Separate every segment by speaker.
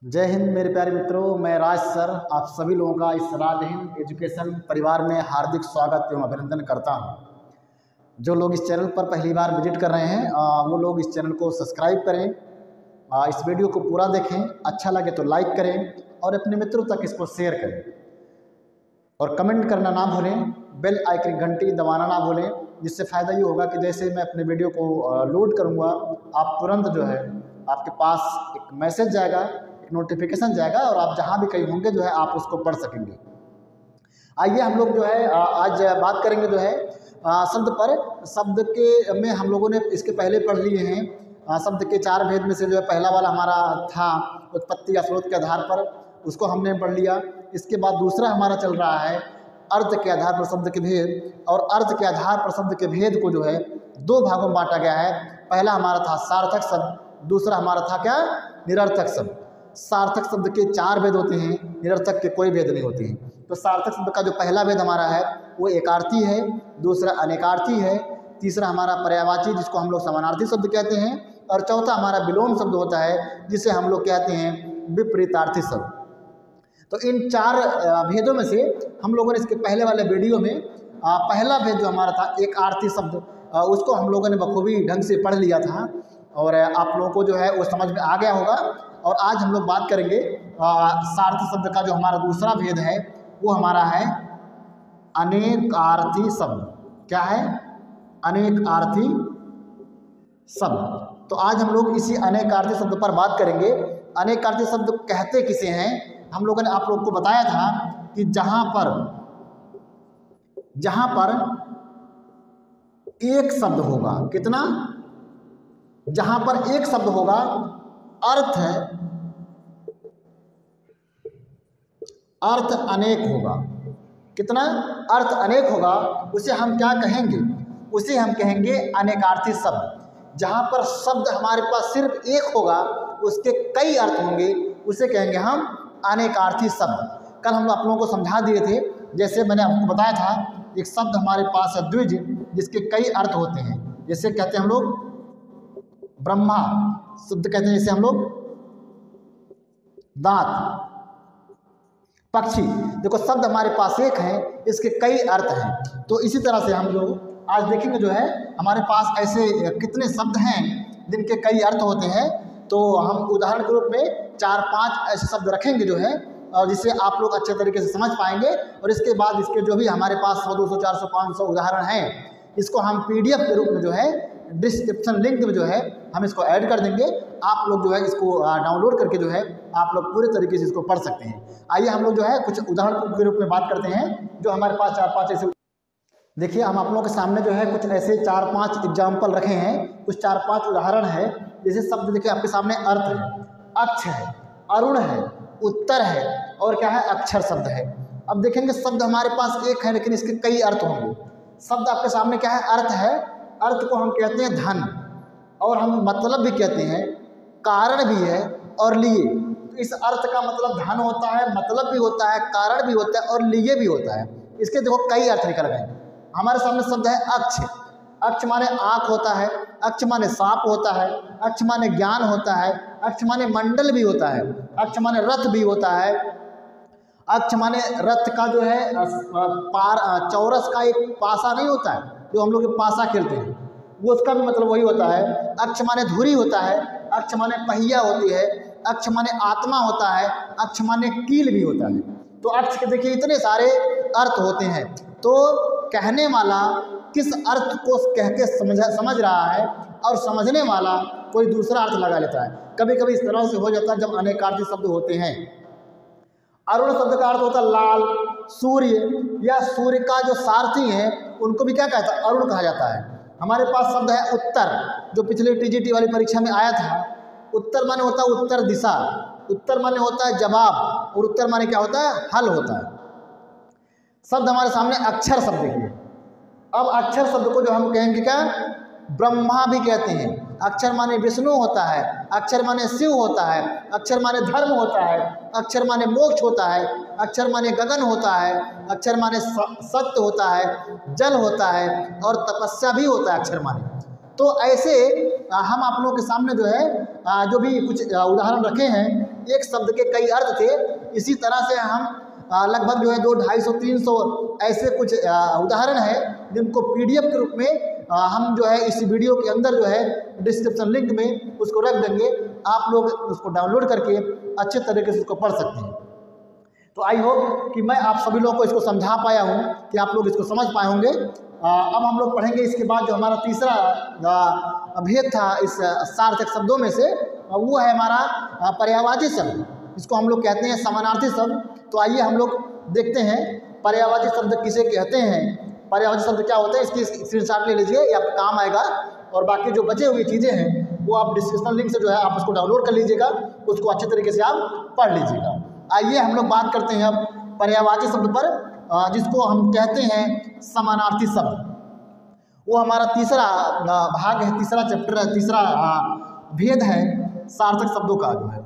Speaker 1: जय हिंद मेरे प्यारे मित्रों, मैं राज सर आप सभी लोगों का इस राज हिंद एजुकेशन परिवार में हार्दिक स्वागत एवं अभिनंदन करता हूं। जो लोग इस चैनल पर पहली बार विजिट कर रहे हैं वो लोग इस चैनल को सब्सक्राइब करें, इस वीडियो को पूरा देखें, अच्छा लगे तो लाइक करें और अपने मित्रों तक इसको शेयर करें और कमेंट करना ना भूलें, बेल आइकन घंटी दबाना ना भूलें, जिससे फ़ायदा ये होगा कि जैसे मैं अपने वीडियो को लोड करूँगा आप तुरंत जो है आपके पास एक मैसेज जाएगा, नोटिफिकेशन जाएगा और आप जहां भी कहीं होंगे जो है आप उसको पढ़ सकेंगे। आइए हम लोग जो है आज बात करेंगे जो है शब्द पर। शब्द के में हम लोगों ने इसके पहले पढ़ लिए हैं। शब्द के चार भेद में से जो है पहला वाला हमारा था उत्पत्ति या स्रोत के आधार पर, उसको हमने पढ़ लिया। इसके बाद दूसरा हमारा चल रहा है अर्थ के आधार पर शब्द के भेद, और अर्थ के आधार पर शब्द के भेद को जो है दो भागों में बांटा गया है। पहला हमारा था सार्थक शब्द, दूसरा हमारा था क्या, निरर्थक शब्द। सार्थक शब्द के चार भेद होते हैं, निरर्थक के कोई भेद नहीं होते हैं। तो सार्थक शब्द का जो पहला भेद हमारा है वो एकार्थी है, दूसरा अनेकार्थी है, तीसरा हमारा पर्यायवाची जिसको हम लोग समानार्थी शब्द कहते हैं, और चौथा हमारा विलोम शब्द होता है जिसे हम लोग कहते हैं विपरीतार्थी शब्द। तो इन चार भेदों में से हम लोगों ने इसके पहले वाले वीडियो में पहला भेद जो हमारा था एक आर्थी शब्द, उसको हम लोगों ने बखूबी ढंग से पढ़ लिया था और आप लोगों को जो है वो समझ में आ गया होगा। और आज हम लोग बात करेंगे सार्थक शब्द का जो हमारा दूसरा भेद है वो हमारा है अनेकार्थी शब्द। क्या है? अनेकार्थी शब्द। तो आज हम लोग इसी अनेकार्थी शब्द पर बात करेंगे। अनेकार्थी शब्द कहते किसे हैं? हम लोगों ने आप लोग को बताया था कि जहां पर एक शब्द होगा, कितना? जहां पर एक शब्द होगा, अर्थ अनेक होगा। कितना? अर्थ अनेक होगा, उसे हम क्या कहेंगे? उसे हम कहेंगे अनेकार्थी शब्द। जहां पर शब्द हमारे पास सिर्फ एक होगा, उसके कई अर्थ होंगे, उसे कहेंगे हम अनेकार्थी शब्द। कल हम आप लोगों को समझा दिए थे, जैसे मैंने आपको बताया था एक शब्द हमारे पास है द्विज, जिसके कई अर्थ होते हैं। जैसे कहते हैं हम लोग ब्रह्मा शब्द कहते हैं, जैसे हम लोग दांत, पक्षी। देखो शब्द हमारे पास एक है, इसके कई अर्थ हैं। तो इसी तरह से हम लोग आज देखेंगे जो है हमारे पास ऐसे कितने शब्द हैं जिनके कई अर्थ होते हैं। तो हम उदाहरण के रूप में 4-5 ऐसे शब्द रखेंगे जो है, और जिससे आप लोग अच्छे तरीके से समझ पाएंगे। और इसके बाद इसके जो भी हमारे पास 100, 200, 400, 500 उदाहरण हैं, इसको हम PDF के रूप में जो है डिस्क्रिप्शन लिंक में जो है हम इसको ऐड कर देंगे। आप लोग जो है इसको डाउनलोड करके जो है आप लोग पूरे तरीके से इसको पढ़ सकते हैं। आइए हम लोग जो है कुछ उदाहरण के रूप में बात करते हैं जो हमारे पास 4-5 ऐसे। देखिए हम आप लोगों के सामने जो है कुछ ऐसे 4-5 एग्जाम्पल रखे हैं, कुछ 4-5 उदाहरण है। जैसे शब्द देखिए आपके सामने अर्थ है, अक्ष है, अरुण है, उत्तर है और क्या है, अक्षर शब्द है। अब देखेंगे शब्द हमारे पास एक है लेकिन इसके कई अर्थ होंगे। शब्द आपके सामने क्या है, अर्थ है। अर्थ को हम कहते हैं धन, और हम मतलब भी कहते हैं, कारण भी है और लिए। तो इस अर्थ का मतलब धन होता है, मतलब भी होता है, कारण भी होता है और लिए भी होता है। इसके देखो कई अर्थ निकल गए। हमारे सामने शब्द है अक्ष। अक्ष माने आँख होता है, अक्ष माने सांप होता है, अक्ष माने ज्ञान होता है, अक्ष माने मंडल भी होता है, अक्ष माने रथ भी होता है। अक्ष माने रथ का जो है चौरस का एक पासा नहीं होता है जो हम लोग पासा खेलते हैं, वो उसका भी मतलब वही होता है। अक्ष माने धुरी होता है, अक्ष माने पहिया होती है, अक्ष माने आत्मा होता है, अक्ष माने कील भी होता है। तो अक्ष के देखिए इतने सारे अर्थ होते हैं। तो कहने वाला किस अर्थ को कह के समझ रहा है और समझने वाला कोई दूसरा अर्थ लगा लेता है। कभी कभी इस तरह से हो जाता है जब अनेकार्थी शब्द होते हैं। अरुण शब्द का अर्थ होता है लाल, सूर्य या सूर्य का जो सारथी है उनको भी क्या कहता है, अरुण कहा जाता है। हमारे पास शब्द है उत्तर, जो पिछले TGT वाली परीक्षा में आया था। उत्तर माने होता है उत्तर दिशा, उत्तर माने होता है जवाब, और उत्तर माने क्या होता है, हल होता है। शब्द हमारे सामने अक्षर शब्द देखिए। अब अक्षर शब्द को जो हम कहेंगे क्या, ब्रह्मा भी कहते हैं। अक्षर माने विष्णु होता है, अक्षर माने शिव होता है, अक्षर माने धर्म होता है, अक्षर माने मोक्ष होता है, अक्षर माने गगन होता है, अक्षर माने सत्य होता है, जल होता है और तपस्या भी होता है अक्षर माने। तो ऐसे हम आप लोगों के सामने जो है जो भी कुछ उदाहरण रखे हैं एक शब्द के कई अर्थ थे। इसी तरह से हम लगभग जो है 200, 250, 300 ऐसे कुछ उदाहरण है जिनको PDF के रूप में हम जो है इस वीडियो के अंदर जो है डिस्क्रिप्शन लिंक में उसको रख देंगे। आप लोग उसको डाउनलोड करके अच्छे तरीके से उसको पढ़ सकते हैं। तो आई होप कि मैं आप सभी लोगों को इसको समझा पाया हूँ कि आप लोग इसको समझ पाए होंगे। अब हम लोग पढ़ेंगे इसके बाद जो हमारा तीसरा भेद था इस सार्थक शब्दों में से, वो है हमारा पर्यायवाची शब्द। इसको हम लोग कहते हैं समानार्थी शब्द। तो आइए हम लोग देखते हैं पर्यायवाची शब्द किसे कहते हैं, पर्यायवाची शब्द क्या होते हैं। इसकी स्क्रीनशॉट ले लीजिए, ये आपका काम आएगा। और बाकी जो बचे हुई चीज़ें हैं वो आप डिस्क्रिप्शन लिंक से जो है आप उसको डाउनलोड कर लीजिएगा, उसको अच्छे तरीके से आप पढ़ लीजिएगा। आइए हम लोग बात करते हैं अब पर्यायवाची शब्द पर, जिसको हम कहते हैं समानार्थी शब्द। वो हमारा तीसरा भाग है, तीसरा चैप्टर है, तीसरा भेद है सार्थक शब्दों का जो है,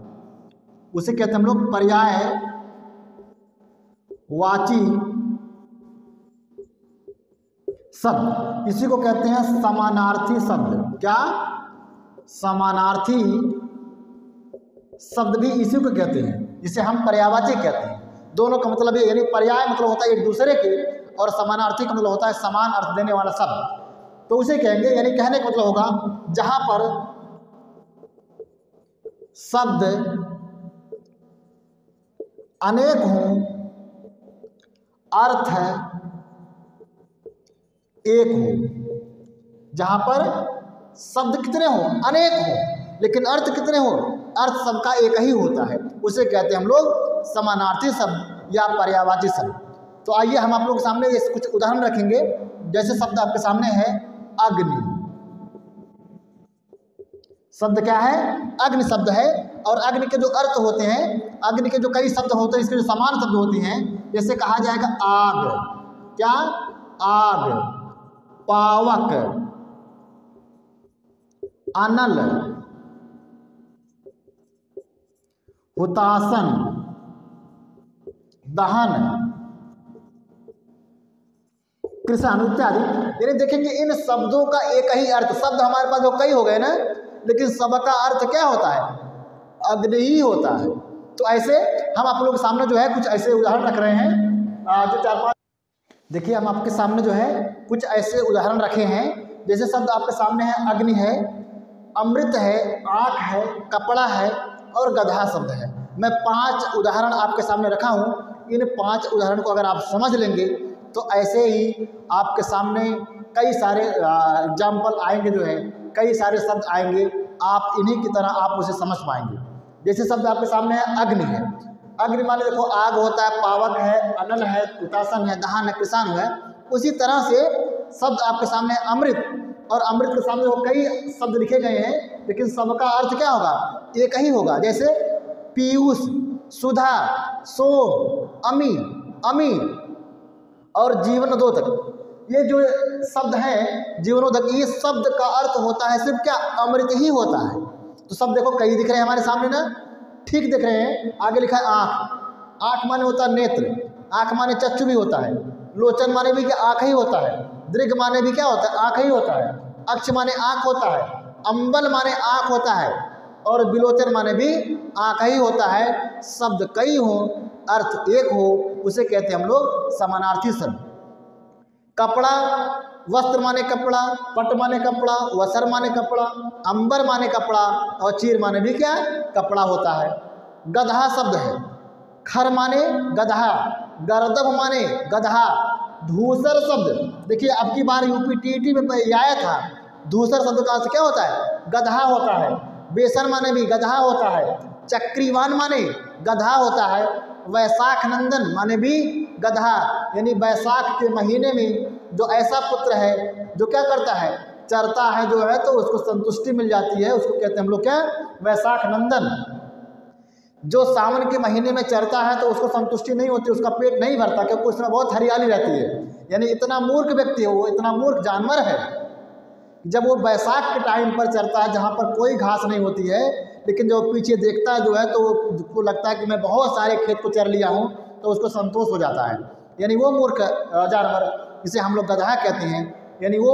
Speaker 1: उसे कहते हैं हम लोग पर्यायवाची शब्द। इसी को कहते हैं समानार्थी शब्द। क्या? समानार्थी शब्द भी इसी को कहते हैं, जिसे हम पर्यायवाची कहते हैं। दोनों का मतलब ये, यानी पर्याय मतलब होता है एक दूसरे के, और समानार्थी का मतलब होता है समान अर्थ देने वाला शब्द। तो उसे कहेंगे, यानी कहने का मतलब होगा जहां पर शब्द अनेक हों, अर्थ एक हो। जहां पर शब्द कितने हो? अनेक हो, लेकिन अर्थ कितने हो? अर्थ सबका एक ही होता है, उसे कहते हैं हम लोग समानार्थी शब्द या पर्यायवाची शब्द। तो आइए हम आप लोग के सामने कुछ उदाहरण रखेंगे। जैसे शब्द आपके सामने है अग्नि। शब्द क्या है? अग्नि शब्द है। और अग्नि के जो अर्थ होते हैं, अग्नि के जो कई शब्द होते हैं, इसके जो समान शब्द होते हैं, जैसे कहा जाएगा आग। क्या? आग, पावक, अनल, हुतासन, दहन, कृषण इत्यादि। यानी देखेंगे इन शब्दों का एक ही अर्थ, शब्द हमारे पास जो कई हो गए ना, लेकिन सबका अर्थ क्या होता है? अग्नि ही होता है। तो ऐसे हम आप लोगों के सामने जो है कुछ ऐसे उदाहरण रख रहे हैं, जो 4-5 देखिए हम आपके सामने जो है कुछ ऐसे उदाहरण रखे हैं। जैसे शब्द आपके सामने है अग्नि है, अमृत है, आँख है, कपड़ा है और गधा शब्द है। मैं 5 उदाहरण आपके सामने रखा हूँ। इन 5 उदाहरण को अगर आप समझ लेंगे तो ऐसे ही आपके सामने कई सारे एग्जाम्पल आएंगे, जो है कई सारे शब्द आएंगे, आप इन्हीं की तरह आप उसे समझ पाएंगे। जैसे शब्द आपके सामने है अग्नि है। अग्नि माने देखो आग होता है, पावक है, अनल है, हुतासन है, दहन है, कृषण है। उसी तरह से शब्द आपके सामने है अमृत, और अमृत के सामने वो कई शब्द लिखे गए हैं, लेकिन सबका अर्थ क्या होगा? एक ही होगा। जैसे पीयूष, सुधा, सोम, अमी, अमी और जीवनोदक। ये जो शब्द हैं जीवनोदक, ये शब्द का अर्थ होता है सिर्फ क्या? अमृत ही होता है। तो शब्द देखो कई दिख रहे हैं हमारे सामने ना, ठीक दिख रहे हैं। आगे लिखा है आँख। आँख माने होता है नेत्र, आँख माने चक्षु भी होता है। लोचन माने भी क्या? आँख ही होता है। दीर्घ माने भी क्या होता है? आँख ही होता है। अक्ष माने आँख होता है। अम्बल माने आँख होता है। और बिलोचन माने भी आँख ही होता है। शब्द कई हो, अर्थ एक हो, उसे कहते हैं हम लोग समानार्थी शब्द। कपड़ा, वस्त्र माने कपड़ा, पट माने कपड़ा, वसर माने कपड़ा, अंबर माने कपड़ा और चीर माने भी क्या? कपड़ा होता है। गधा शब्द है। खर माने गधा, गर्दभ माने गधा। धूसर शब्द देखिए अब की बार UPTET में आया था। धूसर शब्द का अर्थ क्या होता है? गधा होता है। बेसन माने भी गधा होता है। चक्रीवान माने गधा होता है। वैशाख नंदन माने भी गधा, यानी वैशाख के महीने में जो ऐसा पुत्र है जो क्या करता है? चरता है जो है, तो उसको संतुष्टि मिल जाती है, उसको कहते हैं हम लोग क्या? वैशाख नंदन। जो सावन के महीने में चरता है तो उसको संतुष्टि नहीं होती, उसका पेट नहीं भरता, क्योंकि उसमें बहुत हरियाली रहती है। यानी इतना मूर्ख व्यक्ति है वो, इतना मूर्ख जानवर है, जब वो बैसाख के टाइम पर चरता है जहाँ पर कोई घास नहीं होती है, लेकिन जब पीछे देखता है जो है तो उसको लगता है कि मैं बहुत सारे खेत को चर लिया हूँ, तो उसको संतोष हो जाता है। यानी वो मूर्ख जानवर, जिसे हम लोग गधा कहते हैं, यानी वो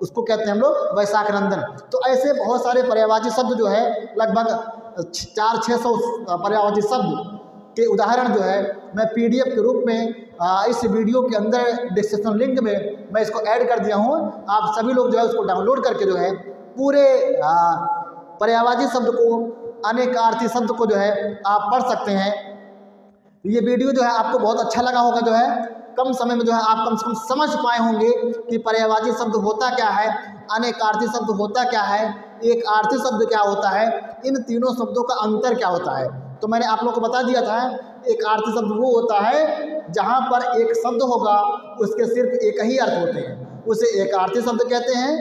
Speaker 1: उसको कहते हैं हम लोग वैशाख नंदन। तो ऐसे बहुत सारे पर्यायवाची शब्द जो है लगभग 400-600 पर्यायवाची शब्द के उदाहरण जो है मैं PDF के रूप में इस वीडियो के अंदर डिस्क्रिप्शन लिंक में मैं इसको ऐड कर दिया हूँ। आप सभी लोग जो है उसको डाउनलोड करके जो है पूरे पर्यायवाची शब्द को, अनेकार्थी शब्द को जो है आप पढ़ सकते हैं। ये वीडियो जो है आपको बहुत अच्छा लगा होगा, जो है कम समय में जो है आप कम से कम समझ पाए होंगे कि पर्यायवाची शब्द होता क्या है, अनेकार्थी शब्द होता क्या है, एक आर्थी शब्द क्या होता है, इन तीनों शब्दों का अंतर क्या होता है। तो मैंने आप लोगों को बता दिया था, एक आर्थी शब्द वो होता है जहाँ पर एक शब्द होगा उसके सिर्फ एक ही अर्थ होते हैं, उसे एक आर्थी शब्द कहते हैं।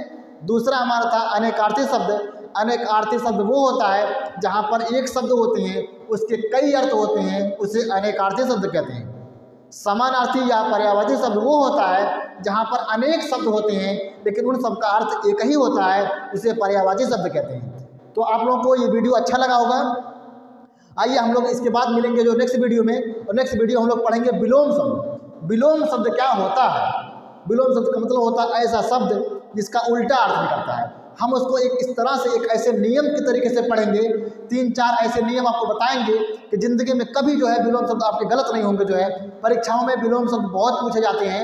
Speaker 1: दूसरा हमारा था अनेकार्थी शब्द। अनेकार्थी शब्द वो होता है जहाँ पर एक शब्द होते हैं उसके कई अर्थ होते हैं, उसे अनेकार्थी शब्द कहते हैं। समानार्थी या पर्यायवाची शब्द वो होता है जहाँ पर अनेक शब्द होते हैं लेकिन उन सब का अर्थ एक ही होता है, उसे पर्यायवाची शब्द कहते हैं। तो आप लोगों को ये वीडियो अच्छा लगा होगा। आइए हम लोग इसके बाद मिलेंगे जो नेक्स्ट वीडियो में, और नेक्स्ट वीडियो हम लोग पढ़ेंगे विलोम शब्द। विलोम शब्द क्या होता है? विलोम शब्द का मतलब होता है ऐसा शब्द जिसका उल्टा अर्थ निकलता है। हम उसको एक इस तरह से, एक ऐसे नियम के तरीके से पढ़ेंगे, 3-4 ऐसे नियम आपको बताएंगे कि ज़िंदगी में कभी जो है विलोम शब्द आपके गलत नहीं होंगे। जो है परीक्षाओं में विलोम शब्द बहुत पूछे जाते हैं।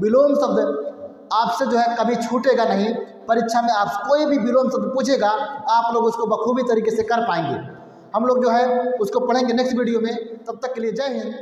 Speaker 1: विलोम शब्द आपसे जो है कभी छूटेगा नहीं। परीक्षा में आप कोई भी विलोम शब्द पूछेगा आप लोग उसको बखूबी तरीके से कर पाएंगे। हम लोग जो है उसको पढ़ेंगे नेक्स्ट वीडियो में। तब तक के लिए जय हिंद।